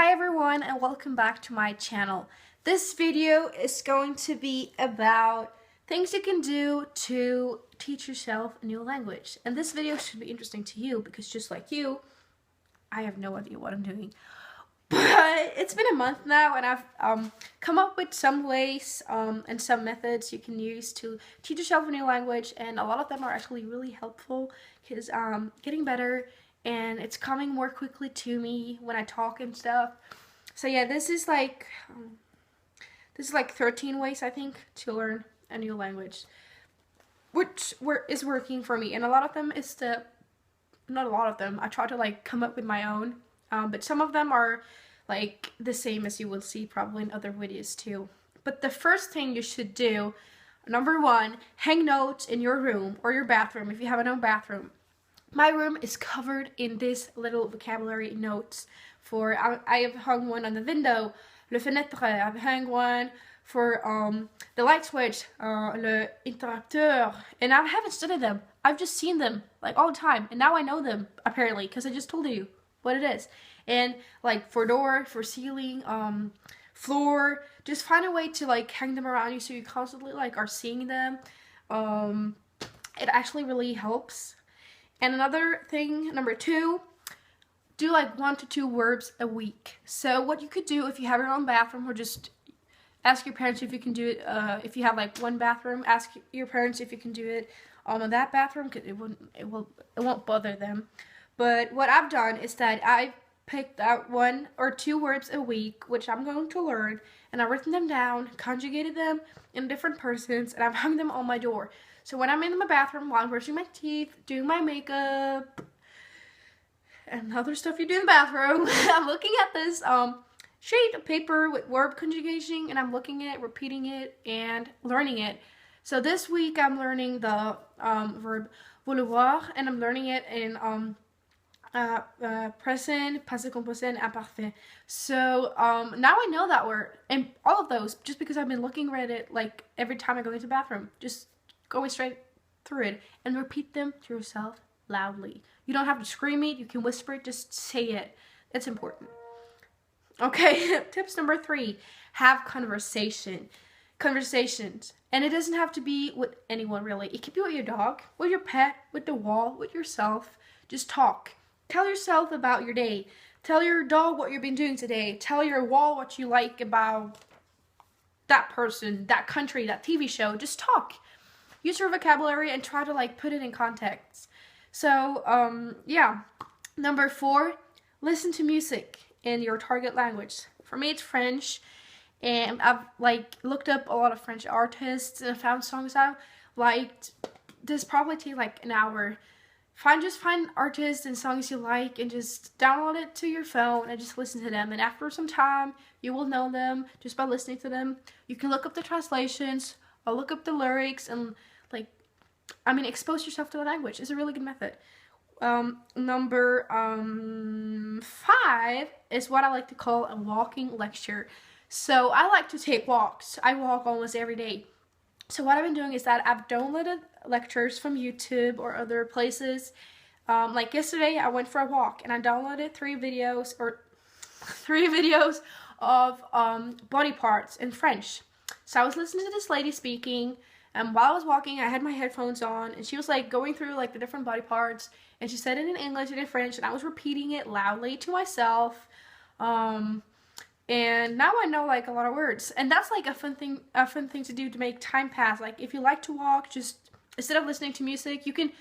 Hi everyone and welcome back to my channel. This video is going to be about things you can do to teach yourself a new language. And this video should be interesting to you because just like you, I have no idea what I'm doing. But it's been a month now and I've come up with some ways and some methods you can use to teach yourself a new language, and a lot of them are actually really helpful because getting better and it's coming more quickly to me when I talk and stuff. So yeah, this is like 13 ways I think to learn a new language, which is working for me, and a lot of them is not a lot of them. I try to like come up with my own, but some of them are like the same as you will see probably in other videos too. But the first thing you should do, number one, hang notes in your room or your bathroom if you have an own bathroom. My room is covered in this little vocabulary notes. I have hung one on the window, le fenêtre. I've hung one for the light switch, le interrupteur, and I haven't studied them. I've just seen them like all the time, and now I know them apparently because I just told you what it is. And like for door, for ceiling, floor, just find a way to like hang them around you so you constantly like are seeing them. It actually really helps. And another thing, number two, do like 1 to 2 verbs a week. So what you could do if you have your own bathroom, or just ask your parents if you can do it. If you have like one bathroom, ask your parents if you can do it in that bathroom, because it won't bother them. But what I've done is that I've picked out 1 or 2 verbs a week, which I'm going to learn, and I've written them down, conjugated them in different persons, and I've hung them on my door. So when I'm in my bathroom while I'm brushing my teeth, doing my makeup, and other stuff you do in the bathroom, I'm looking at this sheet of paper with verb conjugation, and I'm looking at it, repeating it, and learning it. So this week I'm learning the verb vouloir, and I'm learning it in present, passé composé, and imparfait. So now I know that word, and all of those, just because I've been looking at it like every time I go into the bathroom, just going straight through it, and repeat them to yourself loudly. You don't have to scream it, you can whisper it, just say it. It's important. Okay, tips number 3, have conversations. And it doesn't have to be with anyone really. It could be with your dog, with your pet, with the wall, with yourself. Just talk. Tell yourself about your day. Tell your dog what you've been doing today. Tell your wall what you like about that person, that country, that TV show. Just talk. Use your vocabulary and try to like put it in context. So yeah. Number 4, listen to music in your target language. For me it's French, and I've like looked up a lot of French artists and found songs I liked. This probably take like an hour. Just find artists and songs you like and just download it to your phone and just listen to them. And after some time, you will know them just by listening to them. You can look up the translations or look up the lyrics and expose yourself to the language. It's a really good method. Number 5 is what I like to call a walking lecture. So I like to take walks. I walk almost every day. So what I've been doing is that I've downloaded lectures from YouTube or other places. Like yesterday, I went for a walk and I downloaded 3 videos of body parts in French. So I was listening to this lady speaking, and while I was walking, I had my headphones on, and she was like going through like the different body parts, and she said it in English and in French, and I was repeating it loudly to myself. And now I know like a lot of words, and that's like a fun thing to do to make time pass. Like if you like to walk, just instead of listening to music, you can.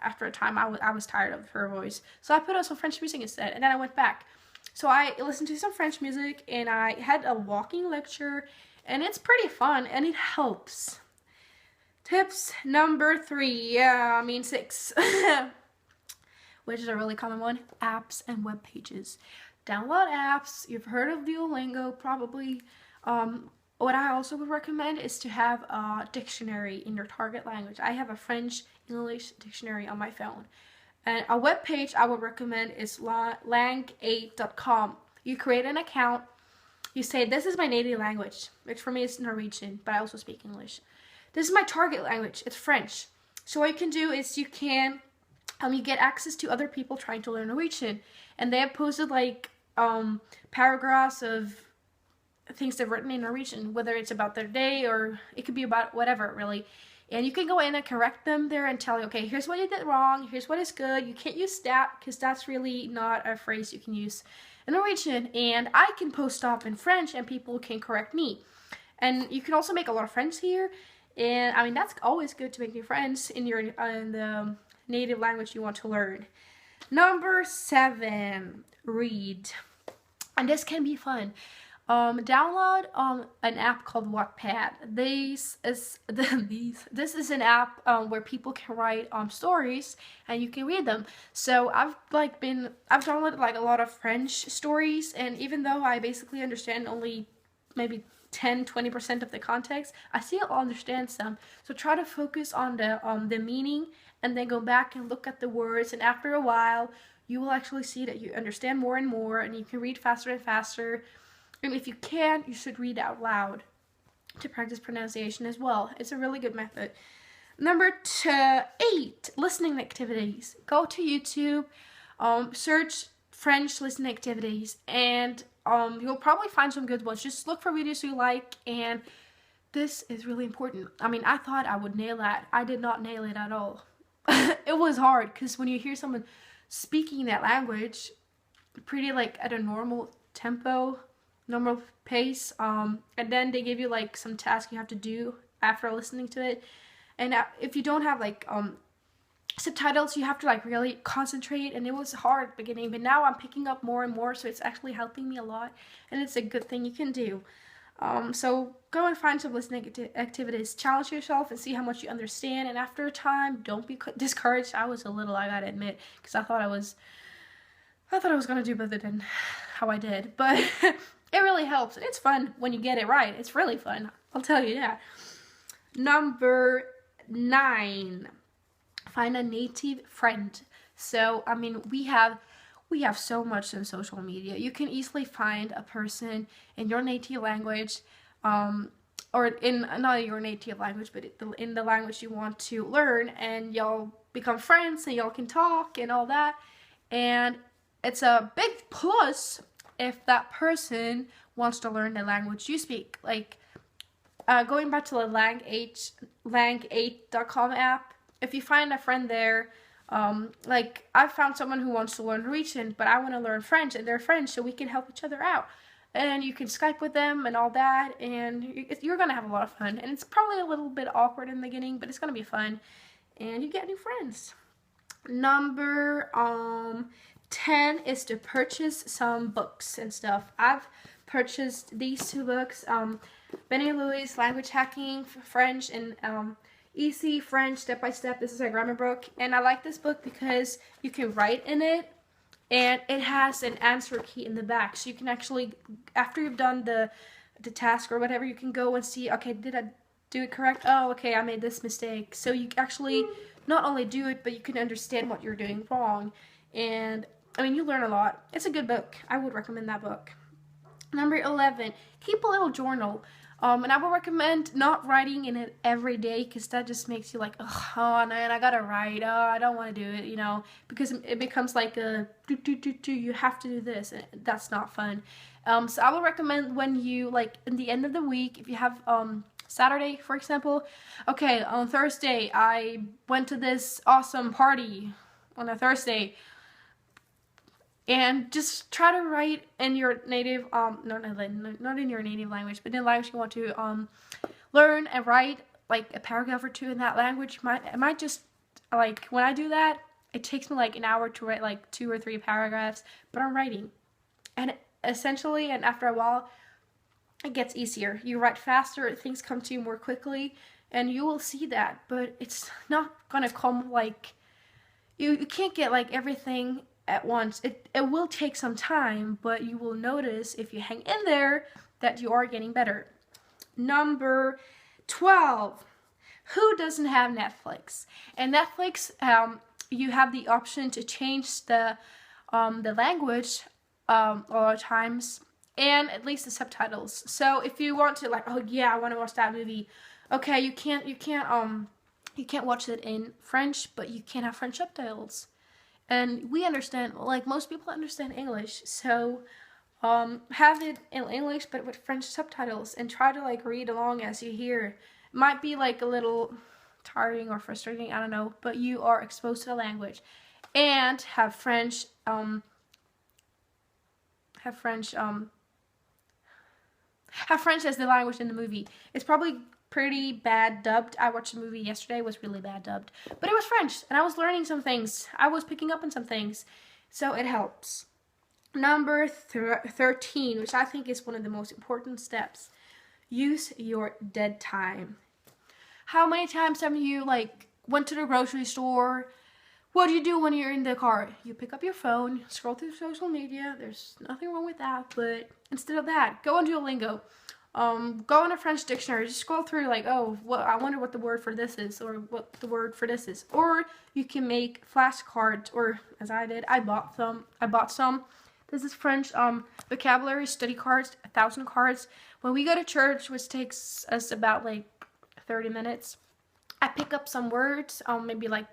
After a time, I was tired of her voice, so I put on some French music instead, and then I went back. So I listened to some French music, and I had a walking lecture, and it's pretty fun, and it helps. Tips number 3, 6, which is a really common one: apps and web pages. Download apps. You've heard of Duolingo probably. What I also would recommend is to have a dictionary in your target language. I have a French-English dictionary on my phone. And a web page I would recommend is lang8.com. You create an account. You say, this is my native language, which for me is Norwegian, but I also speak English. This is my target language. It's French. So what you can do is you get access to other people trying to learn Norwegian, and they have posted like paragraphs of things they've written in Norwegian, whether it's about their day or it could be about whatever, really. And you can go in and correct them there and tell you, okay, here's what you did wrong, here's what is good. You can't use that because that's really not a phrase you can use in Norwegian. And I can post up in French and people can correct me. And you can also make a lot of friends here. And I mean, that's always good to make new friends in the native language you want to learn. Number 7, read. And this can be fun. Download an app called Wattpad. This is an app where people can write stories and you can read them. So I've downloaded like a lot of French stories, and even though I basically understand only maybe 10-20% of the context, I still understand some. So try to focus on the meaning and then go back and look at the words, and after a while you will actually see that you understand more and more and you can read faster and faster. And if you can, you should read out loud to practice pronunciation as well. It's a really good method. Number 8, listening activities. Go to YouTube, search French listening activities, and you'll probably find some good ones. Just look for videos you like, and this is really important. I mean, I thought I would nail that. I did not nail it at all. It was hard because when you hear someone speaking that language pretty like at a normal tempo, normal pace, and then they give you like some task you have to do after listening to it, and if you don't have like subtitles, you have to like really concentrate, and it was hard at the beginning, but now I'm picking up more and more, so it's actually helping me a lot, and it's a good thing you can do. So go and find some listening activities, challenge yourself and see how much you understand, and after a time, don't be discouraged. I was a little, I gotta admit, because I thought I was gonna do better than how I did, but it really helps. It's fun when you get it right. It's really fun, I'll tell you that. Number 9, find a native friend. So, I mean, we have so much in social media. You can easily find a person in your native language, or in not your native language, but in the language you want to learn, and y'all become friends and y'all can talk and all that. And it's a big plus if that person wants to learn the language you speak. Like, going back to the lang8.com app, if you find a friend there, like I've found someone who wants to learn Norwegian, but I want to learn French, and they're French, so we can help each other out. And you can Skype with them and all that, and you're going to have a lot of fun. And it's probably a little bit awkward in the beginning, but it's going to be fun, and you get new friends. Number 10 is to purchase some books and stuff. I've purchased these 2 books, Benny Louis' Language Hacking French, and Easy French Step by Step. This is a grammar book, and I like this book because you can write in it, and it has an answer key in the back, so you can actually, after you've done the task or whatever, you can go and see, okay, did I do it correct? Oh, okay, I made this mistake. So you actually not only do it, but you can understand what you're doing wrong, and I mean, you learn a lot. It's a good book. I would recommend that book. Number 11, keep a little journal. And I would recommend not writing in it every day, because that just makes you like, oh man, I gotta write. Oh, I don't want to do it, because it becomes like a you have to do this, and that's not fun. So I would recommend when you, like, in the end of the week, if you have Saturday, for example, okay, on Thursday I went to this awesome party on a Thursday. And just try to write in your native, not in your native language, but in the language you want to learn, and write like a paragraph or 2 in that language. It might just, like, when I do that, it takes me like an hour to write like 2 or 3 paragraphs, but I'm writing. And essentially, and after a while, it gets easier. You write faster, things come to you more quickly, and you will see that, but it's not gonna come like, you can't get like everything at once. It will take some time, but you will notice if you hang in there that you are getting better. Number 12, who doesn't have Netflix? And Netflix, you have the option to change the language a lot of times, and at least the subtitles. So if you want to, like, oh yeah, I want to watch that movie, okay, you can't watch it in French, but you can have French subtitles. And we understand, like, most people understand English, so have it in English but with French subtitles, and try to like read along as you hear. It might be like a little tiring or frustrating, I don't know, but you are exposed to the language. And have French have French as the language in the movie. It's probably pretty bad dubbed. I watched the movie yesterday. It was really bad dubbed, but it was French and I was learning some things. I was picking up on some things, so it helps. Number 13, which I think is one of the most important steps: use your dead time. How many times have you like went to the grocery store? What do you do when you're in the car? You pick up your phone, scroll through social media. There's nothing wrong with that, but instead of that, go on Duolingo. Go on a French dictionary. Just scroll through like, oh, I wonder what the word for this is, or what the word for this is. Or you can make flashcards, or as I did, I bought some. This is French vocabulary study cards, 1,000 cards. When we go to church, which takes us about like 30 minutes, I pick up some words, maybe like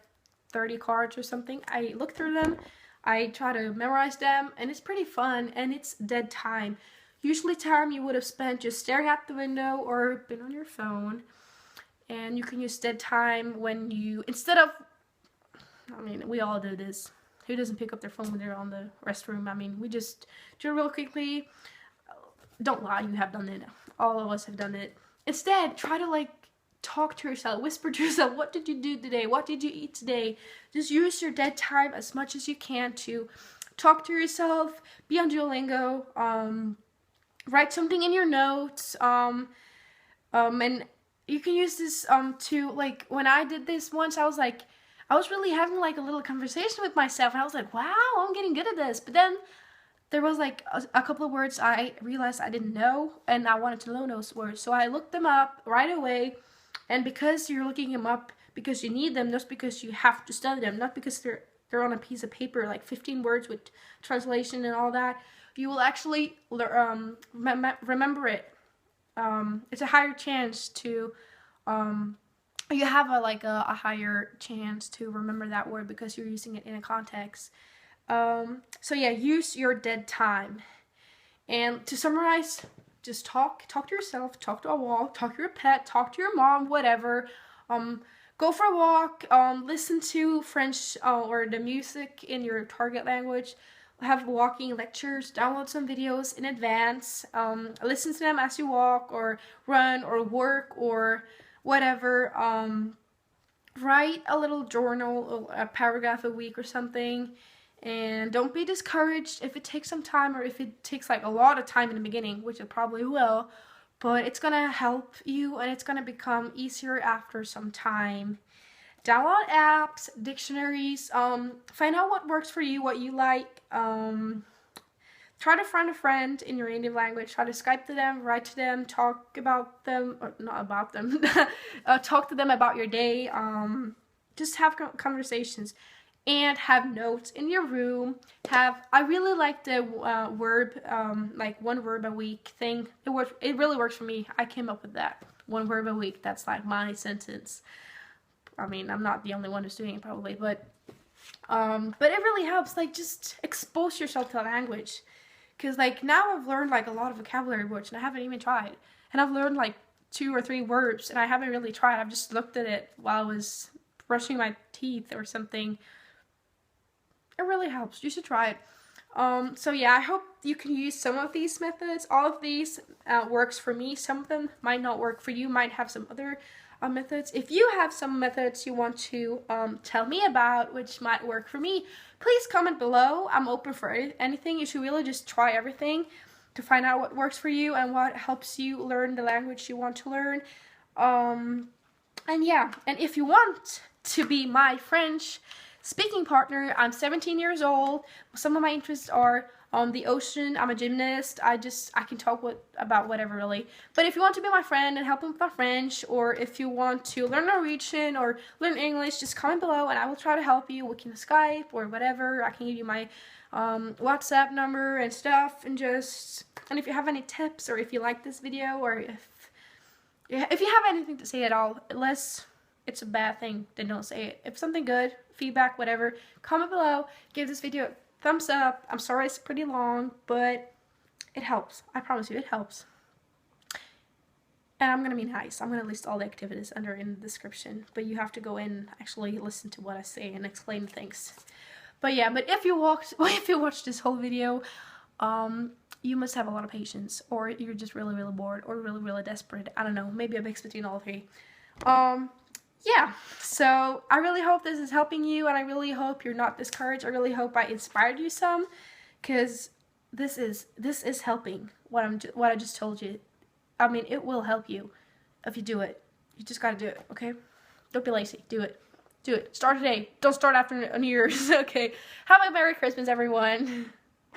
30 cards or something. I look through them, I try to memorize them, and it's pretty fun, and it's dead time. Usually time you would have spent just staring out the window or been on your phone. And you can use dead time when you, instead of, I mean, we all do this. Who doesn't pick up their phone when they're on the restroom? I mean, we just do it real quickly. Don't lie, you have done it. All of us have done it. Instead, try to like talk to yourself, whisper to yourself, what did you do today? What did you eat today? Just use your dead time as much as you can to talk to yourself, be on Duolingo, write something in your notes, and you can use this to, like, when I did this once, I was really having like a little conversation with myself, and I was like, wow, I'm getting good at this. But then there was like a couple of words I realized I didn't know, and I wanted to learn those words, so I looked them up right away. And because you're looking them up because you need them, not because you have to study them, not because they're on a piece of paper, like 15 words with translation and all that, you will actually remember it. It's a higher chance to, you have a higher chance to remember that word because you're using it in a context. So yeah, use your dead time. And to summarize, just talk to yourself, talk to a wall, talk to your pet, talk to your mom, whatever. Go for a walk, listen to French or the music in your target language, have walking lectures, download some videos in advance, listen to them as you walk or run or work or whatever. Write a little journal, a paragraph a week or something. And don't be discouraged if it takes some time, or if it takes like a lot of time in the beginning, which it probably will, but it's gonna help you and it's gonna become easier after some time. Download apps, dictionaries, find out what works for you, what you like. Try to find a friend in your native language, try to Skype to them, write to them, talk about them, or not about them, talk to them about your day, just have conversations. And have notes in your room. I really like the like one verb a week thing. It really works for me. I came up with that. One verb a week. That's like my sentence. I mean, I'm not the only one who's doing it probably, but it really helps. Like, just expose yourself to the language. Because like now I've learned like a lot of vocabulary words and I haven't even tried. And I've learned like 2 or 3 verbs and I haven't really tried. I've just looked at it while I was brushing my teeth or something. It really helps. You should try it. So yeah, I hope you can use some of these methods. All of these works for me. Some of them might not work for you. Might have some other methods. If you have some methods you want to tell me about which might work for me, please comment below. I'm open for anything. You should really just try everything to find out what works for you and what helps you learn the language you want to learn. And yeah, and if you want to be my French speaking partner, I'm 17 years old. Some of my interests are the ocean. I'm a gymnast. I can talk about whatever really. But if you want to be my friend and help me with my French, or if you want to learn Norwegian or learn English, just comment below and I will try to help you. We can Skype or whatever. I can give you my WhatsApp number and stuff, and if you have any tips, or if you like this video, or if you have anything to say at all, unless it's a bad thing, then don't say it. If something good, feedback, whatever, comment below. Give this video a thumbs up. I'm sorry it's pretty long, but It helps. I promise you, it helps. And I'm going to be nice. I'm going to list all the activities under in the description. But you have to go in, actually listen to what I say and explain things. But yeah, but if you watched this whole video, you must have a lot of patience. Or you're just really, really bored. Or really, really desperate. I don't know. Maybe a mix between all three. Yeah. So I really hope this is helping you. And I really hope you're not discouraged. I really hope I inspired you some. Because this is helping. What I just told you. I mean, it will help you if you do it. You just gotta do it, okay? Don't be lazy. Do it. Do it. Start today. Don't start after New Year's, okay? Have a Merry Christmas, everyone.